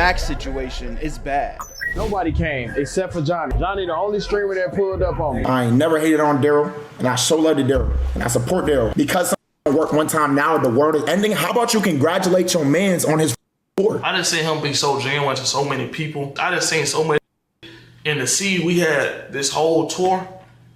Max situation is bad. Nobody came except for Johnny. Johnny, the only streamer that pulled up on me. I ain't never hated on Daryl, and I so love Daryl, and I support Daryl. Because something worked one time, now the world is ending. How about you congratulate your mans on his tour? I just seen him be so genuine to so many people. I just seen so many. And to see we had this whole tour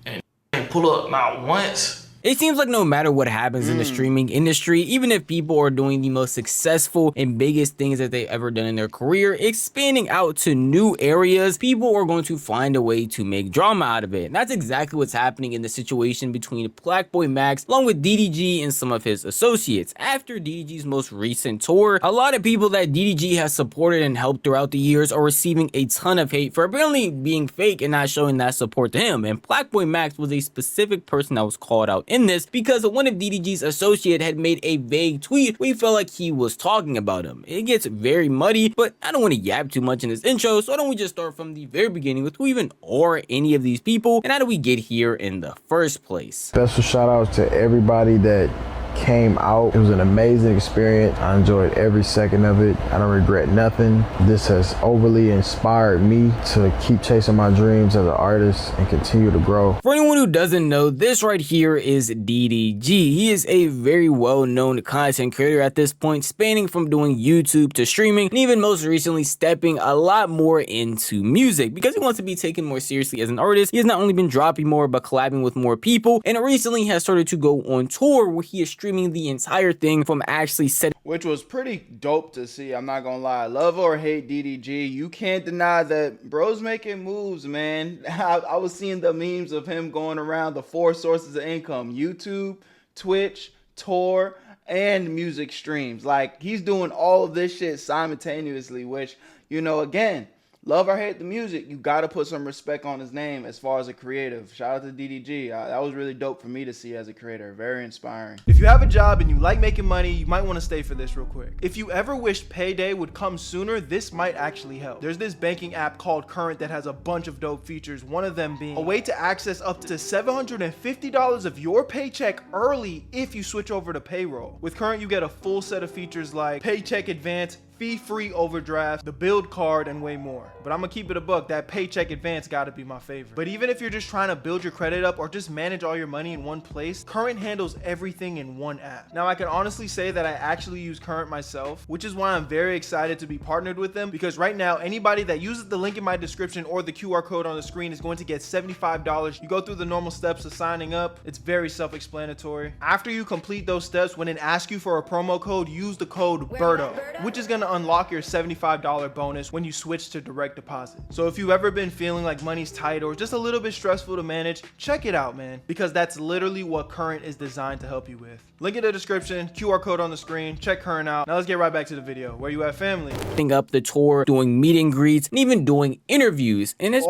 and pull up not once. It seems like no matter what happens in the streaming industry, even if people are doing the most successful and biggest things that they've ever done in their career, expanding out to new areas, people are going to find a way to make drama out of it. And that's exactly what's happening in the situation between Plaqueboymax along with DDG and some of his associates. After DDG's most recent tour, a lot of people that DDG has supported and helped throughout the years are receiving a ton of hate for apparently being fake and not showing that support to him. And Plaqueboymax was a specific person that was called out in this because one of DDG's associate had made a vague tweet where he felt like he was talking about him. It gets very muddy, but I don't want to yap too much in this intro, so why don't we just start from the very beginning with who even are any of these people and how do we get here in the first place. Special shout outs to everybody that came out. It was an amazing experience. I enjoyed every second of it. I don't regret nothing. This has overly inspired me to keep chasing my dreams as an artist and continue to grow. For anyone who doesn't know, this right here is DDG. He is a very well-known content creator at this point, spanning from doing YouTube to streaming, and even most recently stepping a lot more into music because he wants to be taken more seriously as an artist. He has not only been dropping more but collabing with more people, and recently has started to go on tour where he is streaming the entire thing from actually setting, which was pretty dope to see. I'm not gonna lie, love or hate DDG, you can't deny that bro's making moves, man. I was seeing the memes of him going around the 4 sources of income: YouTube, Twitch, tour, and music streams. Like, he's doing all of this shit simultaneously, which, you know, again, love or hate the music, you gotta put some respect on his name as far as a creative. Shout out to DDG. That was really dope for me to see as a creator. Very inspiring. If you have a job and you like making money, you might want to stay for this real quick. If you ever wished payday would come sooner, this might actually help. There's this banking app called Current that has a bunch of dope features, one of them being a way to access up to $750 of your paycheck early if you switch over to payroll. With Current, you get a full set of features like paycheck advance, fee-free overdraft, the build card, and way more. But I'm gonna keep it a buck, that paycheck advance gotta be my favorite. But even if you're just trying to build your credit up or just manage all your money in one place, Current handles everything in one app. Now, I can honestly say that I actually use Current myself, which is why I'm very excited to be partnered with them, because right now, anybody that uses the link in my description or the QR code on the screen is going to get $75. You go through the normal steps of signing up. It's very self-explanatory. After you complete those steps, when it asks you for a promo code, use the code BERTO, which is gonna unlock your $75 bonus when you switch to direct deposit. So if you've ever been feeling like money's tight or just a little bit stressful to manage, check it out, man, because that's literally what Current is designed to help you with. Link in the description, QR code on the screen. Check Current out. Now let's get right back to the video. Where you at, family? setting up the tour, doing meet and greets, and even doing interviews. And it's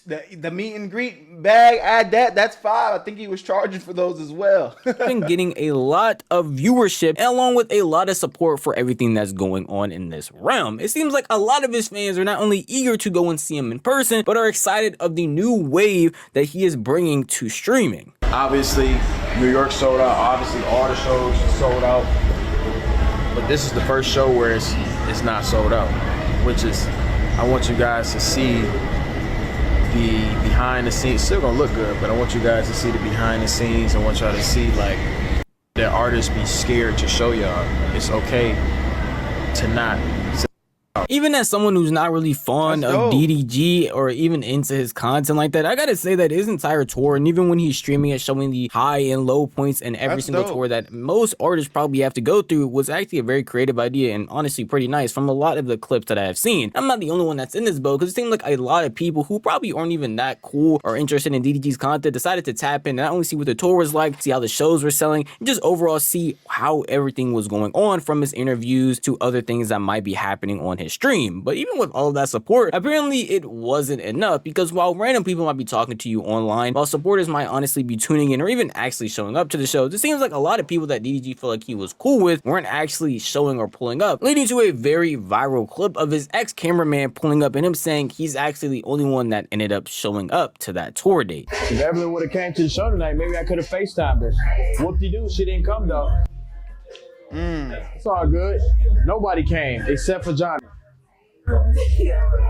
the meet and greet bag, add that, that's $5. I think he was charging for those as well. been getting a lot of viewership and along with a lot of support for everything that's going on in this realm. It seems like a lot of his fans are not only eager to go and see him in person, but are excited of the new wave that he is bringing to streaming. Obviously, New York sold out. Obviously, all the shows sold out. But this is the first show where it's not sold out, which is, I want you guys to see the behind the scenes. Still gonna look good, but I want you guys to see the behind the scenes. I want y'all to see like that artists be scared to show y'all it's okay to not. Even as someone who's not really fond of DDG or even into his content like that, I gotta say that his entire tour, and even when he's streaming it, showing the high and low points in every single tour that most artists probably have to go through, was actually a very creative idea and honestly pretty nice from a lot of the clips that I have seen. I'm not the only one that's in this boat, because it seems like a lot of people who probably aren't even that cool or interested in DDG's content decided to tap in and not only see what the tour was like, see how the shows were selling, and just overall see how everything was going on, from his interviews to other things that might be happening on his stream. But even with all of that support, apparently it wasn't enough, because while random people might be talking to you online, while supporters might honestly be tuning in or even actually showing up to the shows, it seems like a lot of people that DDG felt like he was cool with weren't actually showing or pulling up, leading to a very viral clip of his ex-cameraman pulling up and him saying he's actually the only one that ended up showing up to that tour date. If Evelyn would have came to the show tonight, maybe I could have FaceTimed her. Whoop-de-doo, she didn't come though. It's all good. Nobody came except for Johnny.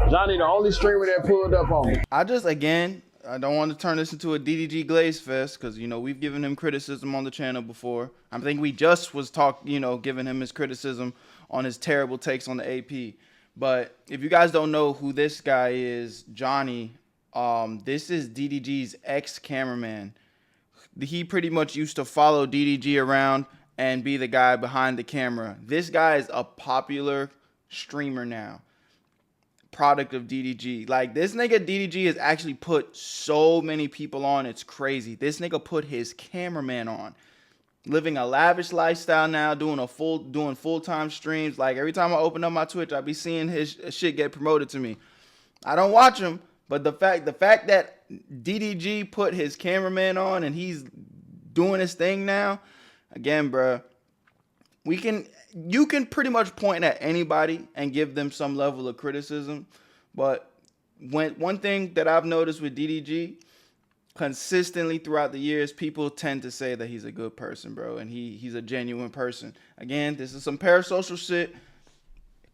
Johnny, the only streamer that pulled up on me. I don't want to turn this into a DDG Glaze fest because, you know, we've given him criticism on the channel before. I think we just was giving him his criticism on his terrible takes on the AP. But if you guys don't know who this guy is, Johnny, this is DDG's ex-cameraman. He pretty much used to follow DDG around and be the guy behind the camera. This guy is a popular streamer now. Product of DDG. Like, this nigga DDG has actually put so many people on, it's crazy. This nigga put his cameraman on. Living a lavish lifestyle now, doing full-time streams. Like, every time I open up my Twitch, I be seeing his shit get promoted to me. I don't watch him, but the fact that DDG put his cameraman on and he's doing his thing now, again, bruh, you can pretty much point at anybody and give them some level of criticism. But one thing that I've noticed with DDG, consistently throughout the years, people tend to say that he's a good person, bro, and he's a genuine person. Again, this is some parasocial shit.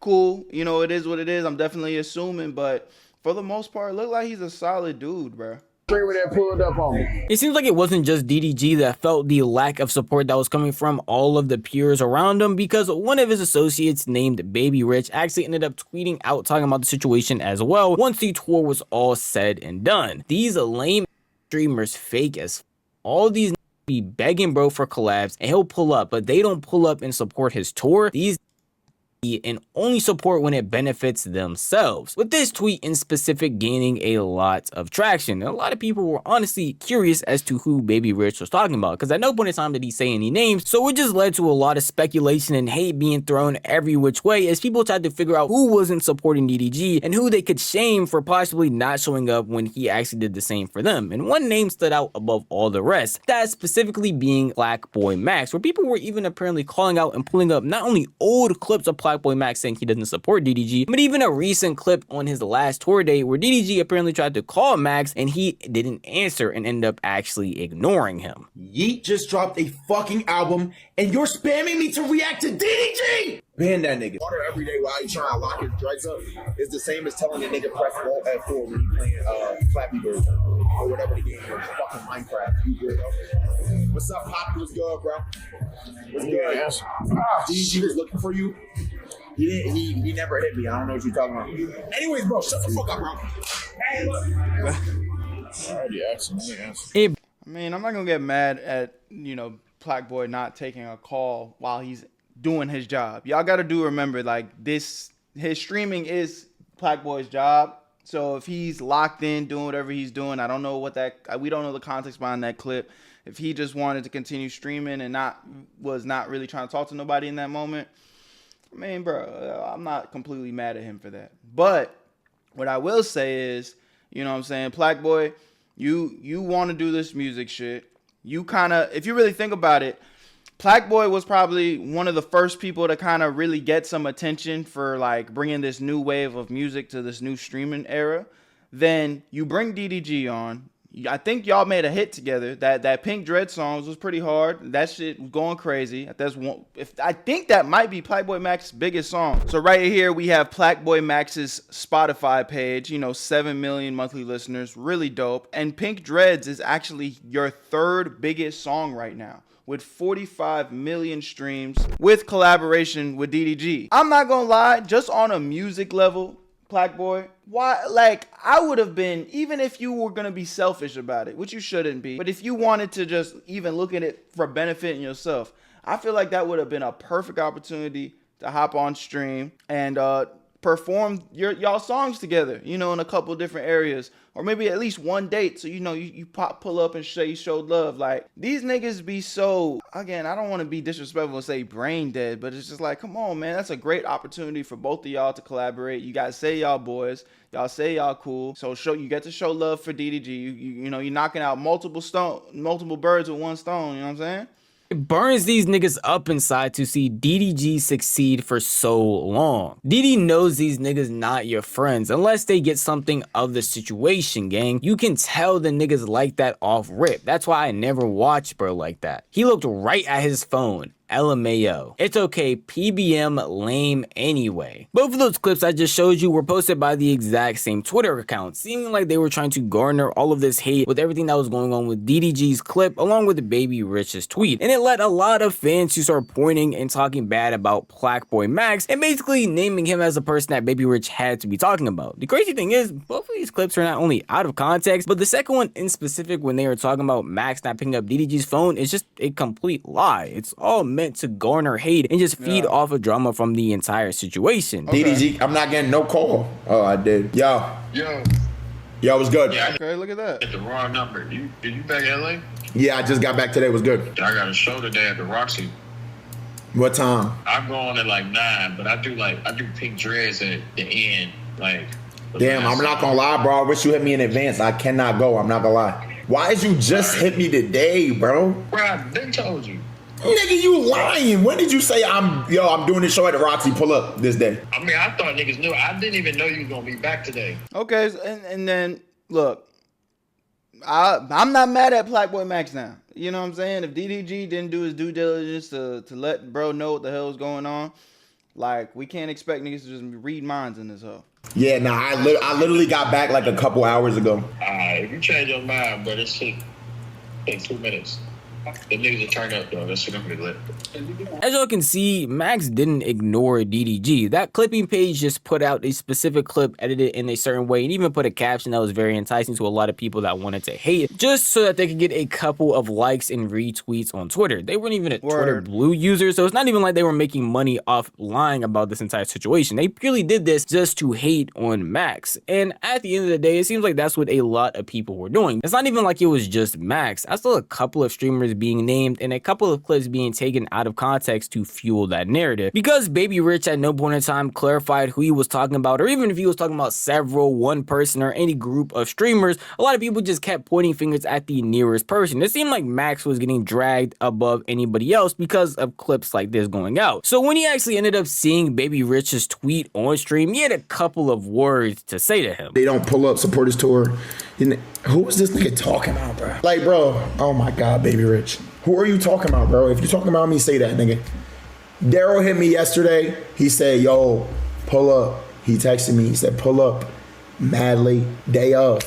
Cool, you know, it is what it is. I'm definitely assuming, but for the most part, it look like he's a solid dude, bro. Streamer that pulled up on me. It seems like it wasn't just DDG that felt the lack of support that was coming from all of the peers around him, because one of his associates named Baby Rich actually ended up tweeting out talking about the situation as well once the tour was all said and done. These lame streamers fake as all these be begging bro for collabs and he'll pull up, but they don't pull up and support his tour. These and only support when it benefits themselves. With this tweet in specific gaining a lot of traction, and a lot of people were honestly curious as to who Baby Rich was talking about, because at no point in time did he say any names, so it just led to a lot of speculation and hate being thrown every which way as people tried to figure out who wasn't supporting DDG and who they could shame for possibly not showing up when he actually did the same for them. And one name stood out above all the rest, that specifically being Plaqueboymax, where people were even apparently calling out and pulling up not only old clips of Plaqueboymax saying he doesn't support DDG, but even a recent clip on his last tour date where DDG apparently tried to call Max and he didn't answer and ended up actually ignoring him. Yeet just dropped a fucking album and you're spamming me to react to DDG! Ban that nigga. Water every day while you trying to lock his dreads up is the same as telling a nigga press Alt F4 when you playing Flappy Bird or whatever the game is. Fucking Minecraft. You good, bro? What's up, Poppy? What's good, bro? What's good? Yes. DDG was looking for you. He never hit me. I don't know what you're talking about. Anyways, bro, shut the fuck up, bro. Hey, look. I mean, I'm not gonna get mad at, Plaqueboy not taking a call while he's doing his job. Y'all gotta remember, like, his streaming is Plaqueboy's job. So if he's locked in doing whatever he's doing, I don't know we don't know the context behind that clip. If he just wanted to continue streaming and was not really trying to talk to nobody in that moment, I mean, bro, I'm not completely mad at him for that. But what I will say is, you know what I'm saying, Plaqueboy, you want to do this music shit. You kind of, if you really think about it, Plaqueboy was probably one of the first people to kind of really get some attention for, like, bringing this new wave of music to this new streaming era. Then you bring DDG on. I think y'all made a hit together. That Pink Dread songs was pretty hard. That shit was going crazy. I think that might be Plaqueboymax's biggest song. So right here we have Plaqueboymax's Spotify page. 7 million monthly listeners, really dope. And Pink Dreads is actually your third biggest song right now, with 45 million streams, with collaboration with DDG. I'm not gonna lie, just on a music level, Plaqueboy, why, like, I would have been, even if you were gonna be selfish about it, which you shouldn't be, but if you wanted to just even look at it for benefiting yourself, I feel like that would have been a perfect opportunity to hop on stream and perform y'all songs together, in a couple different areas, or maybe at least one date, so you pull up and show love. Like, these niggas be so, again, I don't want to be disrespectful and say brain dead, but it's just like, come on, man, that's a great opportunity for both of y'all to collaborate. You guys say y'all boys, y'all say y'all cool, so you get to show love for DDG. You're knocking out multiple birds with one stone. You know what I'm saying? It burns these niggas up inside to see DDG succeed for so long. DD knows these niggas not your friends unless they get something of the situation, gang. You can tell the niggas like that off rip. That's why I never watched bro like that. He looked right at his phone LMAO. It's okay, PBM lame anyway. Both of those clips I just showed you were posted by the exact same Twitter account, seeming like they were trying to garner all of this hate with everything that was going on with DDG's clip along with the Baby Rich's tweet. And it led a lot of fans to start pointing and talking bad about Plaqueboymax and basically naming him as the person that Baby Rich had to be talking about. The crazy thing is, both of these clips are not only out of context, but the second one in specific, when they were talking about Max not picking up DDG's phone, is just a complete lie. It's all meant to garner hate and just feed off of drama from the entire situation. Okay. DDG, I'm not getting no call. Oh, I did. Yo, what's good? Yeah, Okay, look at that. Hit the wrong number. Did you back LA? Yeah, I just got back today. What's good? I got a show today at the Roxy. What time? I'm going at like 9, but I do pink dreads at the end. Like, Damn, I'm not gonna lie, bro. I wish you hit me in advance. I cannot go. I'm not gonna lie. Why did you just hit me today, bro? Bro, I been told you. Nigga, you lying. When did you say I'm doing this show at the Roxy? Pull up this day. I mean, I thought niggas knew. I didn't even know you was gonna be back today. Okay, and then look, I'm not mad at Plaqueboymax now. You know what I'm saying? If DDG didn't do his due diligence to let bro know what the hell is going on, like, we can't expect niggas to just read minds in this hoe. Yeah, nah, I literally got back like a couple hours ago. If you change your mind, but it's shit take 2 minutes. The niggas will turn up though. That shit gonna be lit. As y'all can see, Max didn't ignore DDG. That clipping page just put out a specific clip edited in a certain way and even put a caption that was very enticing to a lot of people that wanted to hate it, just so that they could get a couple of likes and retweets on Twitter. They weren't even a Twitter Blue user, so it's not even like they were making money off lying about this entire situation. They purely did this just to hate on Max. And at the end of the day, it seems like that's what a lot of people were doing. It's not even like it was just Max. I saw a couple of streamers being named and a couple of clips being taken out of context to fuel that narrative, because Baby Rich at no point in time clarified who he was talking about, or even if he was talking about one person or any group of streamers, a lot of people just kept pointing fingers at the nearest person. It seemed like Max was getting dragged above anybody else because of clips like this going out. So when he actually ended up seeing Baby Rich's tweet on stream, he had a couple of words to say to him. They don't pull up, support his tour. Who is this nigga talking about, bro? Like, bro, oh my God, Baby Rich. Who are you talking about, bro? If you're talking about me, say that, nigga. Daryl hit me yesterday. He said, yo, pull up. He texted me. He said, pull up. Mad late. Day of.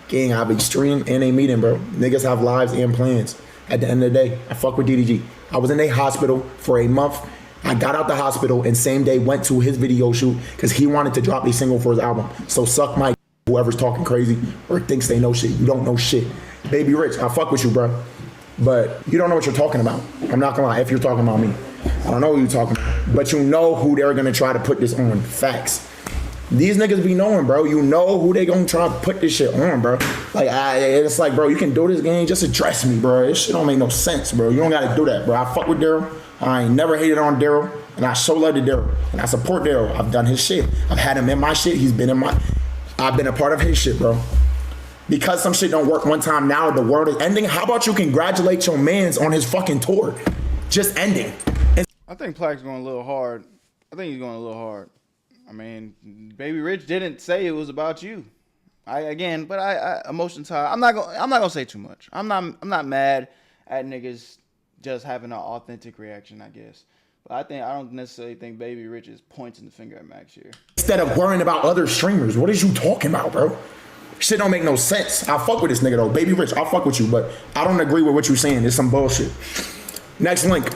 Gang, I have extreme and a meeting, bro. Niggas have lives and plans. At the end of the day, I fuck with DDG. I was in a hospital for a month. I got out the hospital and same day went to his video shoot because he wanted to drop a single for his album. So suck my whoever's talking crazy or thinks they know shit. You don't know shit. Baby Rich, I fuck with you, bro. But you don't know what you're talking about. I'm not gonna lie, if you're talking about me. I don't know who you're talking about. But you know who they're gonna try to put this on. Facts. These niggas be knowing, bro. You know who they gonna try to put this shit on, bro. Like, it's like, bro, you can do this game, just address me, bro. This shit don't make no sense, bro. You don't gotta do that, bro. I fuck with Daryl. I ain't never hated on Daryl. And I show love to Daryl. And I support Daryl. I've done his shit. I've had him in my shit. He's been in my... I've been a part of his shit, bro. Because some shit don't work one time, now the world is ending. How about you congratulate your mans on his fucking tour? Just ending. I think Plaque's going a little hard. I think he's going a little hard. I mean, Baby Rich didn't say it was about you. I emotion tie. I'm not gonna say too much. I'm not mad at niggas just having an authentic reaction, I guess. But I don't necessarily think Baby Rich is pointing the finger at Max here. Instead of worrying about other streamers, what is you talking about, bro? Shit don't make no sense. I fuck with this nigga though. Baby Rich, I'll fuck with you, but I don't agree with what you're saying. It's some bullshit. Next link.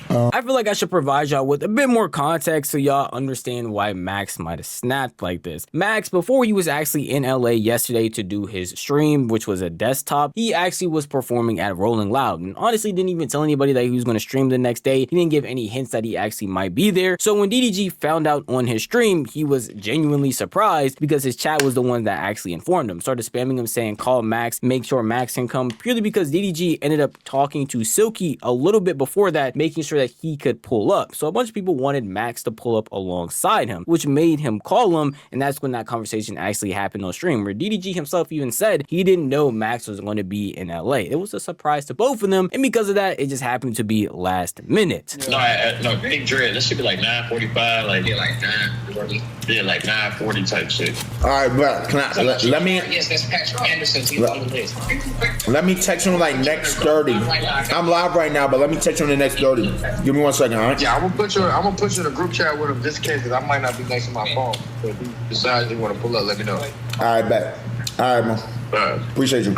I feel like I should provide y'all with a bit more context so y'all understand why Max might have snapped like this. Max, before he was actually in LA yesterday to do his stream, which was a desktop, he actually was performing at Rolling Loud and honestly didn't even tell anybody that he was going to stream the next day. He didn't give any hints that he actually might be there. So when DDG found out on his stream, he was genuinely surprised because his chat was the one that actually informed him. Started spamming him saying, call Max, make sure Max can come, purely because DDG ended up talking to Silky a little bit before that, making sure that that he could pull up. So a bunch of people wanted Max to pull up alongside him, which made him call him, and that's when that conversation actually happened on stream, where DDG himself even said he didn't know Max was going to be in LA. It was a surprise to both of them, and because of that, it just happened to be last minute. No, Big Dread, this should be like 9:45, like 9:40, yeah, like 9:40 type shit. All right, bro. Can I let me? Yes, that's Patrick Anderson. He's on the list. Let me text him like next 30. I'm live right now, but let me text him the next 30. Give me 1 second, all right? Yeah, I'm gonna put you in a group chat with him just in case, because I might not be next to my phone. So if he decides he want to pull up, let me know. All right, bet. All right, man. Appreciate you.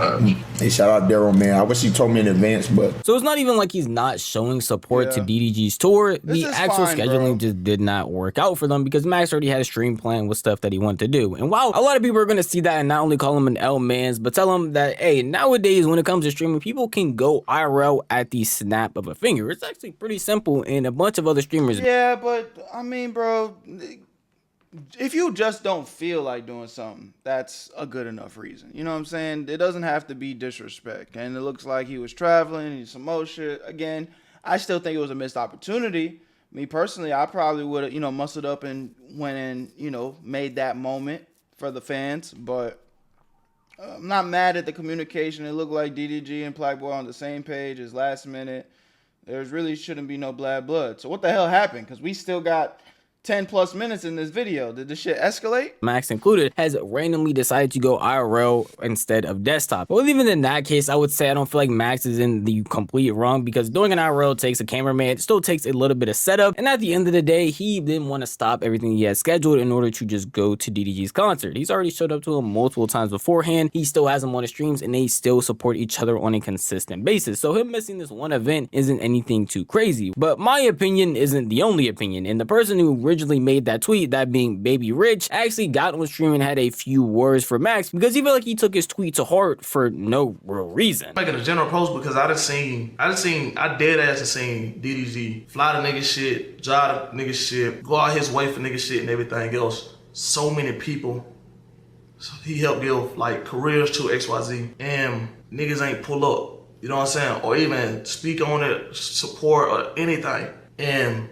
Hey, shout out Daryl, man. I wish he told me in advance, but so it's not even like he's not showing support to DDG's tour. The actual scheduling just did not work out for them because Max already had a stream plan with stuff that he wanted to do. And while a lot of people are going to see that and not only call him an L-mans, but tell him that, hey, nowadays when it comes to streaming, people can go IRL at the snap of a finger. It's actually pretty simple, and a bunch of other streamers. Yeah, but I mean, bro, if you just don't feel like doing something, that's a good enough reason. You know what I'm saying? It doesn't have to be disrespect. And it looks like he was traveling and some more shit. Again, I still think it was a missed opportunity. Me personally, I probably would have, muscled up and went and, made that moment for the fans. But I'm not mad at the communication. It looked like DDG and Plaqueboy on the same page as last minute. There really shouldn't be no bad blood. So what the hell happened? Because we still got 10 plus minutes in this video. Did this shit escalate? Max included has randomly decided to go IRL instead of desktop. But even in that case, I would say I don't feel like Max is in the complete wrong because doing an IRL takes a cameraman. It still takes a little bit of setup. And at the end of the day, he didn't want to stop everything he had scheduled in order to just go to DDG's concert. He's already showed up to him multiple times beforehand. He still has him on the streams and they still support each other on a consistent basis. So him missing this one event isn't anything too crazy. But my opinion isn't the only opinion. And the person who originally made that tweet, that being Baby Rich, actually got on stream and had a few words for Max because he felt like he took his tweet to heart for no real reason. Making a general post because I dead ass have seen DDG fly the nigga shit, drive the nigga shit, go out his way for nigga shit and everything else. So many people. So he helped give like careers to XYZ and niggas ain't pull up. You know what I'm saying? Or even speak on it, support or anything. And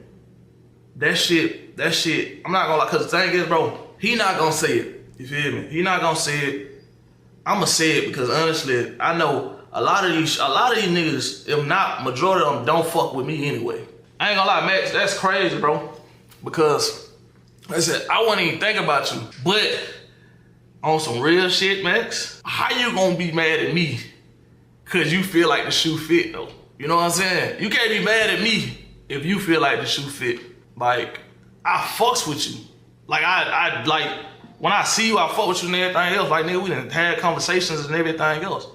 that shit, I'm not gonna lie, cause the thing is, bro, he not gonna say it. You feel me? He not gonna say it. I'ma say it because honestly, I know a lot of these niggas, if not majority of them, don't fuck with me anyway. I ain't gonna lie, Max, that's crazy, bro. Because I said, I wouldn't even think about you. But on some real shit, Max, how you gonna be mad at me? Cause you feel like the shoe fit though. You know what I'm saying? You can't be mad at me if you feel like the shoe fit. Like, I fucks with you. Like, I like, when I see you, I fuck with you and everything else. Like, nigga, we done had conversations and everything else.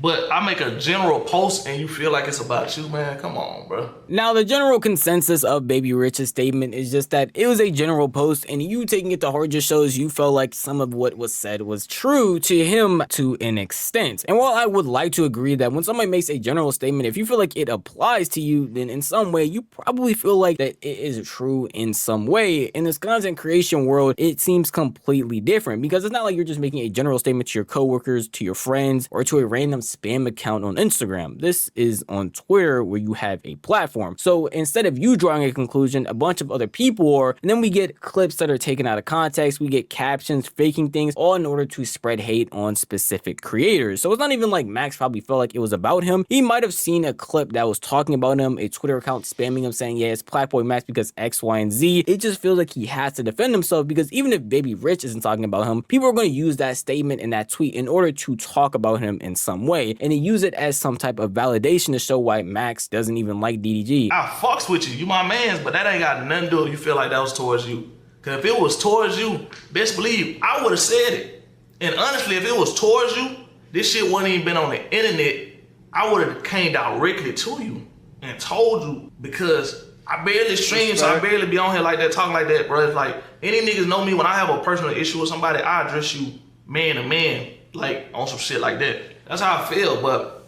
But I make a general post and you feel like it's about you, man. Come on, bro. Now, the general consensus of Baby Rich's statement is just that it was a general post and you taking it to heart just shows you felt like some of what was said was true to him to an extent. And while I would like to agree that when somebody makes a general statement, if you feel like it applies to you, then in some way, you probably feel like that it is true in some way. In this content creation world, it seems completely different because it's not like you're just making a general statement to your coworkers, to your friends, or to a random spam account on Instagram. This is on Twitter where you have a platform. So instead of you drawing a conclusion, a bunch of other people are, and then we get clips that are taken out of context, we get captions, faking things, all in order to spread hate on specific creators. So it's not even like Max probably felt like it was about him. He might have seen a clip that was talking about him, a Twitter account spamming him saying, yeah, it's Plaqueboymax because X, Y, and Z. It just feels like he has to defend himself because even if Baby Rich isn't talking about him, people are going to use that statement and that tweet in order to talk about him in some way. And they use it as some type of validation to show why Max doesn't even like DDG. I fucks with you. You my mans, but that ain't got nothing to do if you feel like that was towards you. Cause if it was towards you, best believe I would have said it. And honestly, if it was towards you, this shit wouldn't even been on the internet. I would have came directly to you and told you because I barely stream, so I barely be on here like that, talking like that, bro. It's like any niggas know me when I have a personal issue with somebody, I address you man to man, like on some shit like that. That's how I feel. But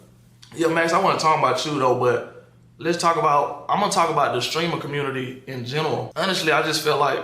yeah, Max, I want to talk about you though, but I'm gonna talk about the streamer community in general. Honestly, I just feel like,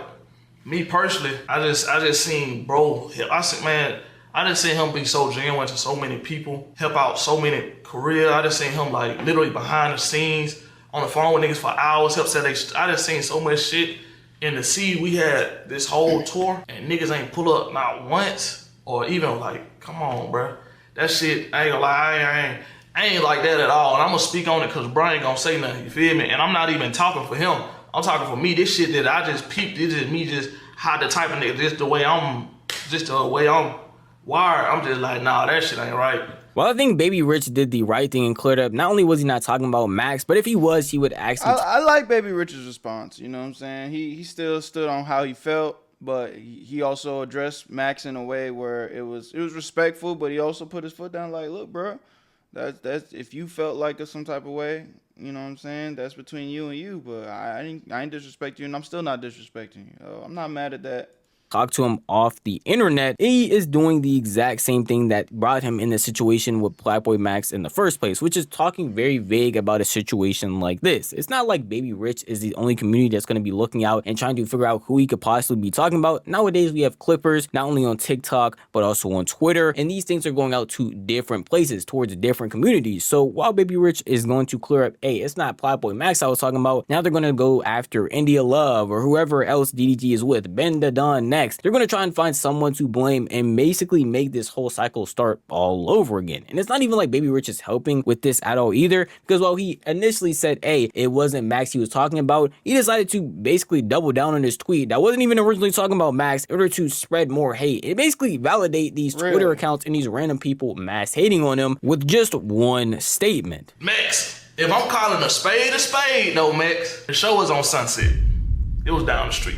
me personally, I just seen bro, I just seen him be so genuine to so many people, help out so many careers. I just seen him like literally behind the scenes, on the phone with niggas for hours, help set I just seen so much shit. And to see we had this whole tour and niggas ain't pull up not once or even like, come on, bro. That shit, I ain't gonna lie, I ain't like that at all. And I'm gonna speak on it because Brian ain't gonna say nothing, you feel me? And I'm not even talking for him. I'm talking for me. This shit that I just peeped, this is me just how the type of nigga, just the way I'm wired. I'm just like, nah, that shit ain't right. Well, I think Baby Rich did the right thing and cleared up. Not only was he not talking about Max, but if he was, he would actually... I like Baby Rich's response, you know what I'm saying? He still stood on how he felt, but he also addressed Max in a way where it was respectful, but he also put his foot down like, look, bro, that's if you felt like some type of way, you know what I'm saying? That's between you and you, but I ain't disrespecting you, and I'm still not disrespecting you. I'm not mad at that. Talk to him off the internet. He is doing the exact same thing that brought him in the situation with Plaqueboymax in the first place, which is talking very vague about a situation like this. It's not like Baby Rich is the only community that's going to be looking out and trying to figure out who he could possibly be talking about. Nowadays, we have clippers, not only on TikTok, but also on Twitter, and these things are going out to different places, towards different communities. So while Baby Rich is going to clear up, hey, it's not Plaqueboymax I was talking about, now they're going to go after India Love or whoever else DDG is with, Ben the Don next. They're going to try and find someone to blame and basically make this whole cycle start all over again. And it's not even like Baby Rich is helping with this at all either, because while he initially said, hey, it wasn't Max he was talking about, he decided to basically double down on his tweet that wasn't even originally talking about Max in order to spread more hate. It basically validate these Twitter accounts and these random people mass hating on him with just one statement. Max, if I'm calling a spade though, Max, the show was on Sunset. It was down the street.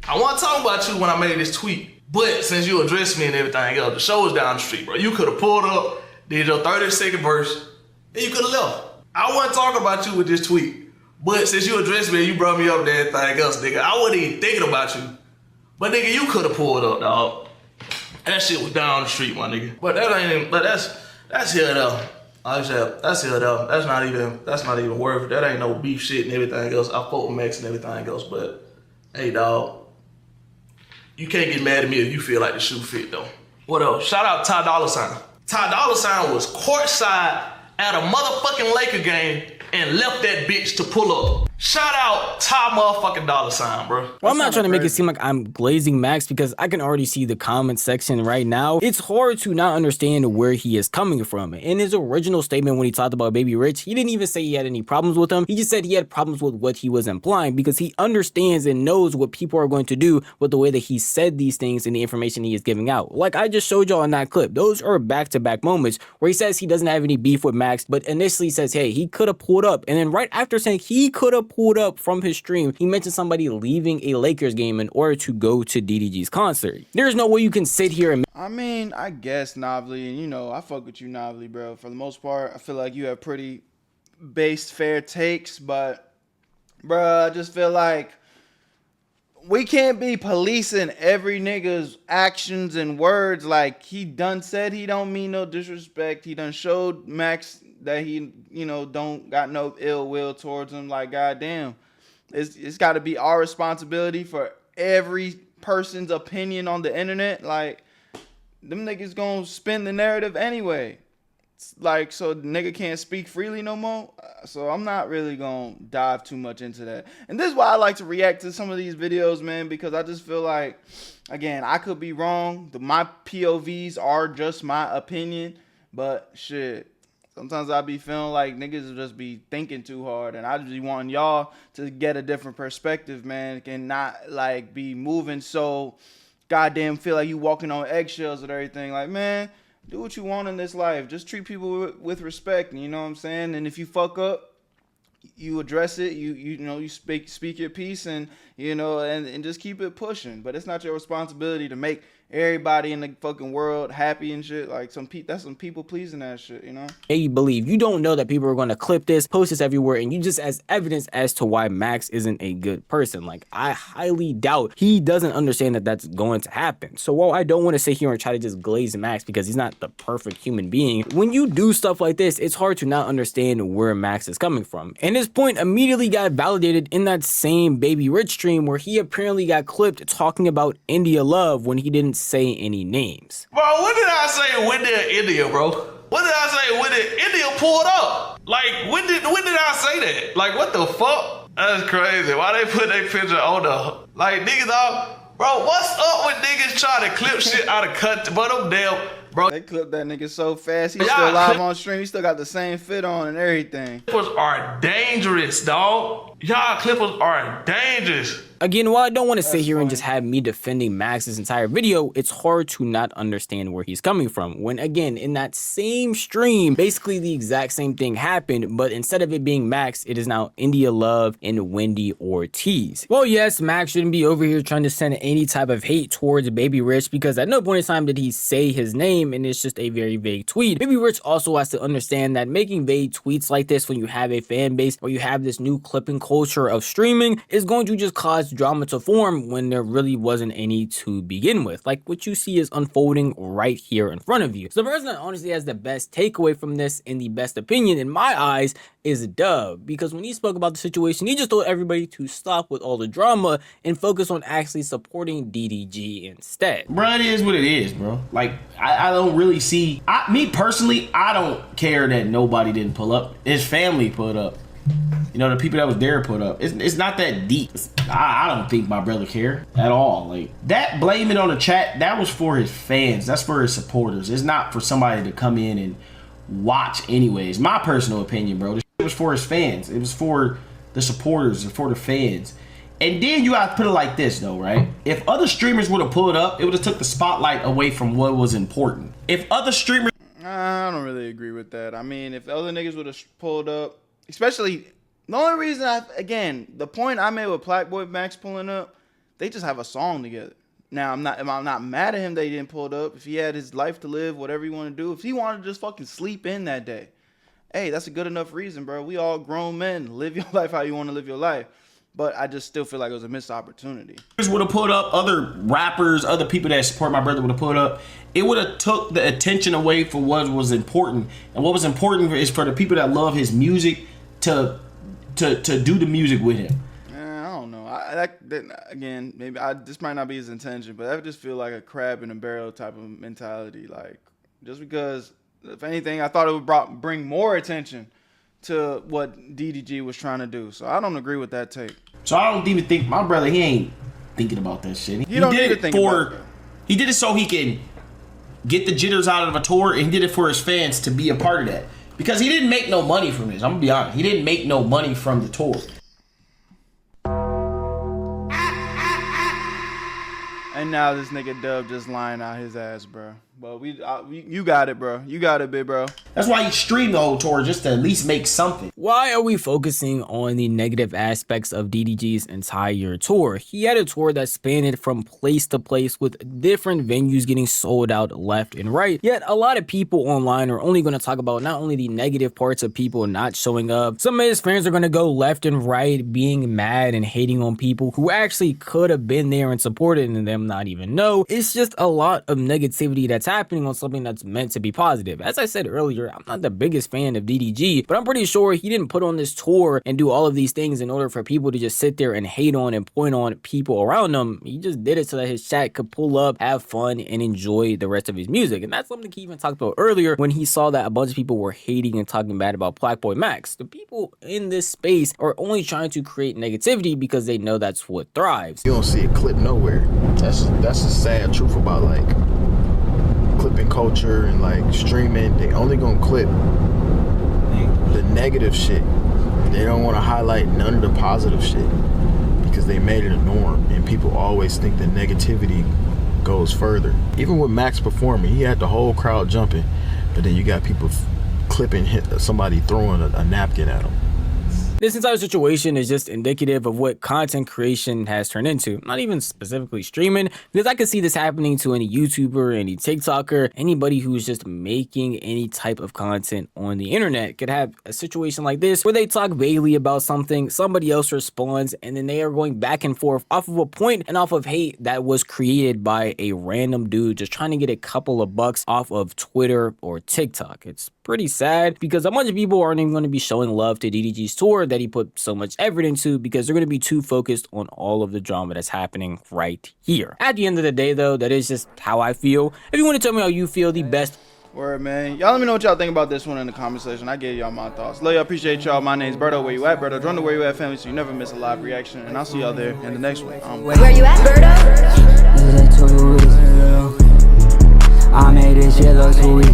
I want to talk about you when I made this tweet, but since you addressed me and everything else, the show was down the street, bro. You could have pulled up, did your 30-second verse, and you could have left. I wasn't talking about you with this tweet, but since you addressed me and you brought me up there and everything else, nigga, I wasn't even thinking about you. But nigga, you could have pulled up, dog. That shit was down the street, my nigga. But that's here though. That's here though. That's not even worth it. That ain't no beef shit and everything else. I fought with Max and everything else, but hey, dog. You can't get mad at me if you feel like the shoe fit, though. What else? Shout out Ty Dolla $ign. Ty Dolla $ign was courtside at a motherfucking Laker game and left that bitch to pull up. Shout out Ty motherfucking Dolla $ign, bro. Well, I'm not trying to make it seem like I'm glazing Max because I can already see the comment section right now. It's hard to not understand where he is coming from. In his original statement when he talked about Baby Rich, he didn't even say he had any problems with him. He just said he had problems with what he was implying because he understands and knows what people are going to do with the way that he said these things and the information he is giving out. Like I just showed y'all in that clip, those are back-to-back moments where he says he doesn't have any beef with Max, but initially says, hey, he could have pulled up. And then right after saying he could have pulled up from his stream, he mentioned somebody leaving a Lakers game in order to go to DDG's concert. There's no way you can sit here and... I mean, I guess Novely, and you know, I fuck with you, Novely, bro. For the most part, I feel like you have pretty based, fair takes, but, bro, I just feel like we can't be policing every nigga's actions and words. Like, he done said he don't mean no disrespect. He done showed Max that he, you know, don't got no ill will towards him. Like, goddamn, it's got to be our responsibility for every person's opinion on the internet. Like, them niggas gonna spin the narrative anyway. It's like, so the nigga can't speak freely no more. So I'm not really gonna dive too much into that. And this is why I like to react to some of these videos, man, because I just feel like, again, I could be wrong. My POVs are just my opinion, but shit. Sometimes I be feeling like niggas will just be thinking too hard, and I just be wanting y'all to get a different perspective, man, and not like be moving so goddamn feel like you walking on eggshells and everything. Like, man, do what you want in this life. Just treat people with respect, you know what I'm saying? And if you fuck up, you address it. You know, you speak your piece, and you know, and just keep it pushing. But it's not your responsibility to make everybody in the fucking world happy and shit. Like, that's some people pleasing that shit, you know? Hey, you believe you don't know that people are going to clip this, post this everywhere, and you just as evidence as to why Max isn't a good person. Like, I highly doubt he doesn't understand that that's going to happen. So while I don't want to sit here and try to just glaze Max because he's not the perfect human being, when you do stuff like this, it's hard to not understand where Max is coming from. And his point immediately got validated in that same Baby Rich stream where he apparently got clipped talking about India Love when he didn't say any names. Bro, what did I say when did India, bro? What did I say when did India pulled up? Like, when did I say that? Like, what the fuck? That's crazy. Why they put their picture on the, like, niggas all, bro, what's up with niggas trying to clip shit out of cut, but them damn, bro. They clipped that nigga so fast. He's still live on stream. He still got the same fit on and everything. Clippers are dangerous, dog. Y'all clippers are dangerous. Again, while I don't want to sit here and just have me defending Max's entire video, it's hard to not understand where he's coming from. When, again, in that same stream, basically the exact same thing happened, but instead of it being Max, it is now India Love and Wendy Ortiz. Well, yes, Max shouldn't be over here trying to send any type of hate towards Baby Rich, because at no point in time did he say his name, and it's just a very vague tweet. Baby Rich also has to understand that making vague tweets like this when you have a fan base or you have this new clipping culture of streaming is going to just cause drama to form when there really wasn't any to begin with, like what you see is unfolding right here in front of you. So the person that honestly has the best takeaway from this, in the best opinion in my eyes, is Dub, because when he spoke about the situation, he just told everybody to stop with all the drama and focus on actually supporting DDG instead. Bro, it is what it is, bro. Like, I don't really see, me personally, I don't care that nobody didn't pull up. His family put up. You know, the people that was there put up. It's not that deep. I don't think my brother care at all. Like, that blaming on the chat, that was for his fans. That's for his supporters. It's not for somebody to come in and watch anyways. My personal opinion, bro. This shit was for his fans. It was for the supporters and for the fans. And then you gotta put it like this though, right? If other streamers would have pulled up, it would have took the spotlight away from what was important. If other streamers... I don't really agree with that. I mean, if other niggas would have pulled up, especially... The only reason the point I made with Plaqueboymax pulling up, they just have a song together. Now, I'm not mad at him that he didn't pull it up. If he had his life to live, whatever he wanted to do, if he wanted to just fucking sleep in that day, hey, that's a good enough reason, bro. We all grown men. Live your life how you want to live your life. But I just still feel like it was a missed opportunity. Would have pulled up, other rappers, other people that support my brother would have pulled up. It would have took the attention away for what was important. And what was important is for the people that love his music to do the music with him. I don't know. Again, maybe this might not be his intention, but I just feel like a crab in a barrel type of mentality. Like, just because, if anything, I thought it would bring more attention to what DDG was trying to do. So I don't agree with that take. So I don't even think my brother, he ain't thinking about that shit. He don't need to think about that. He did it so he can get the jitters out of a tour, and he did it for his fans to be a part of that. Because he didn't make no money from this. I'm gonna be honest. He didn't make no money from the tour. And now this nigga Dub just lying out his ass, bro. But you got it, bro. You got it, big bro. That's why he streamed the whole tour, just to at least make something. Why are we focusing on the negative aspects of DDG's entire tour? He had a tour that spanned from place to place with different venues getting sold out left and right. Yet a lot of people online are only going to talk about not only the negative parts of people not showing up. Some of his fans are going to go left and right being mad and hating on people who actually could have been there and supported and them not even know. It's just a lot of negativity that's happening on something that's meant to be positive. As I said earlier, I'm not the biggest fan of DDG, but I'm pretty sure he didn't put on this tour and do all of these things in order for people to just sit there and hate on and point on people around him. He just did it so that his chat could pull up, have fun, and enjoy the rest of his music. And that's something he even talked about earlier when he saw that a bunch of people were hating and talking bad about Plaqueboymax. The people in this space are only trying to create negativity because they know that's what thrives. You don't see a clip nowhere. That's the sad truth about like clipping culture and like streaming. They only gonna clip the negative shit. They don't want to highlight none of the positive shit because they made it a norm, and people always think that negativity goes further. Even with Max performing, he had the whole crowd jumping, but then you got people clipping somebody throwing a napkin at him. This entire situation is just indicative of what content creation has turned into. Not even specifically streaming, because I could see this happening to any YouTuber, any TikToker, anybody who's just making any type of content on the internet could have a situation like this where they talk vaguely about something, somebody else responds, and then they are going back and forth off of a point and off of hate that was created by a random dude just trying to get a couple of bucks off of Twitter or TikTok. It's pretty sad because a bunch of people aren't even going to be showing love to DDG's tour that he put so much effort into because they're going to be too focused on all of the drama that's happening right here. At the end of the day, though, that is just how I feel. If you want to tell me how you feel, the best Word, man. Y'all let me know what y'all think about this one in the comment section. I gave y'all my thoughts. Love y'all, appreciate y'all. My name's Berto. Where you at, Berto? Join the Where You At family so you never miss a live reaction. And I'll see y'all there in the next one. Where you at, Berto? I made this shit look sweet.